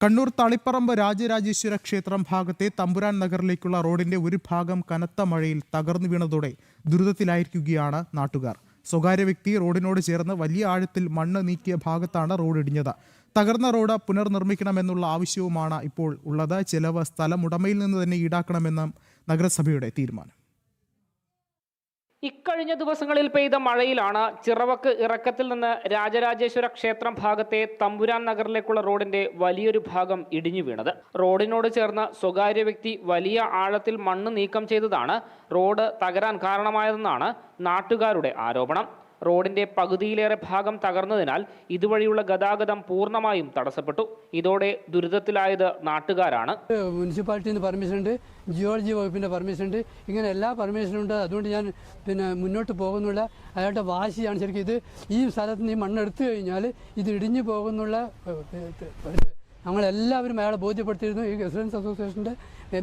കണ്ണൂർ തളിപ്പറമ്പ് രാജരാജേശ്വര ക്ഷേത്രം ഭാഗത്തെ തമ്പുരാൻ നഗറിലേക്കുള്ള റോഡിന്റെ ഒരു ഭാഗം കനത്ത മഴയിൽ തകർന്നു വീണതോടെ ദുരിതത്തിലായിരിക്കുകയാണ് നാട്ടുകാർ. സ്വകാര്യ വ്യക്തി റോഡിനോട് ചേർന്ന് വലിയ ആഴത്തിൽ മണ്ണ് നീക്കിയ ഭാഗത്താണ് റോഡ് ഇടിഞ്ഞത്. തകർന്ന റോഡ് പുനർനിർമ്മിക്കണമെന്നുള്ള ആവശ്യവുമാണ് ഇപ്പോൾ ഉള്ളത്. ചെലവ് സ്ഥലമുടമയിൽ നിന്ന് തന്നെ ഈടാക്കണമെന്ന് നഗരസഭയുടെ തീരുമാനം. ഇക്കഴിഞ്ഞ ദിവസങ്ങളിൽ പെയ്ത മഴയിലാണ് ചിറവക്ക് ഇറക്കത്തിൽ നിന്ന് രാജരാജേശ്വര ക്ഷേത്രം ഭാഗത്തെ തമ്പുരാൻ നഗറിലേക്കുള്ള റോഡിന്റെ വലിയൊരു ഭാഗം ഇടിഞ്ഞു വീണത്. റോഡിനോട് ചേർന്ന് സ്വകാര്യ വ്യക്തി വലിയ ആഴത്തിൽ മണ്ണ് നീക്കം ചെയ്തതാണ് റോഡ് തകരാൻ കാരണമായതെന്നാണ് നാട്ടുകാരുടെ ആരോപണം. റോഡിന്റെ പകുതിയിലേറെ ഭാഗം തകർന്നതിനാൽ ഇതുവഴിയുള്ള ഗതാഗതം പൂർണ്ണമായും തടസ്സപ്പെട്ടു. ഇതോടെ ദുരിതത്തിലായത് നാട്ടുകാരാണ്. മുനിസിപ്പാലിറ്റിയിൽ നിന്ന് പെർമിഷൻ ഉണ്ട്, ജിയോളജി വകുപ്പിൻ്റെ പെർമിഷൻ ഉണ്ട്, ഇങ്ങനെ എല്ലാ പെർമിഷനും ഉണ്ട്. അതുകൊണ്ട് ഞാൻ മുന്നോട്ട് പോകുന്നുള്ള അയാളുടെ വാശിയാണ്. ശരിക്കും ഈ സ്ഥലത്ത് നിന്ന് ഈ മണ്ണെടുത്തു കഴിഞ്ഞാൽ ഇത് ഇടിഞ്ഞു പോകുന്നുള്ള ഞങ്ങളെല്ലാവരും അയാളെ ബോധ്യപ്പെടുത്തിയിരുന്നു. ഈ റെസിഡൻസ് അസോസിയേഷൻ്റെ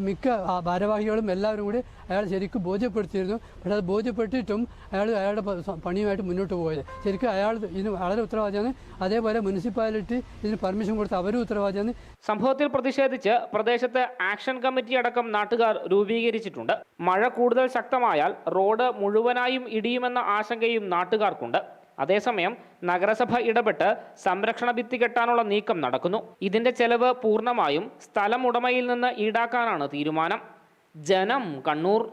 മിക്ക ഭാരവാഹികളും എല്ലാവരും കൂടി അയാളെ ശരിക്കും ബോധ്യപ്പെടുത്തിയിരുന്നു. പക്ഷേ അത് ബോധ്യപ്പെട്ടിട്ടും അയാളുടെ പണിയുമായിട്ട് മുന്നോട്ട് പോയത്. ശരിക്കും അയാൾ ഇതിന് വളരെ ഉത്തരവാദിയാണ്. അതേപോലെ മുനിസിപ്പാലിറ്റി ഇതിന് പെർമിഷൻ കൊടുത്ത് അവരും ഉത്തരവാദിയാണ്. സംഭവത്തിൽ പ്രതിഷേധിച്ച് പ്രദേശത്ത് ആക്ഷൻ കമ്മിറ്റി അടക്കം നാട്ടുകാർ രൂപീകരിച്ചിട്ടുണ്ട്. മഴ കൂടുതൽ ശക്തമായാൽ റോഡ് മുഴുവനായും ഇടിയുമെന്ന ആശങ്കയും നാട്ടുകാർക്കുണ്ട്. അതേസമയം നഗരസഭ ഇടപെട്ട് സംരക്ഷണ ഭിത്തി കെട്ടാനുള്ള നീക്കം നടക്കുന്നു. ഇതിന്റെ ചെലവ് പൂർണ്ണമായും സ്ഥലമുടമയിൽ നിന്ന് ഈടാക്കാനാണ് തീരുമാനം. ജനം, കണ്ണൂർ.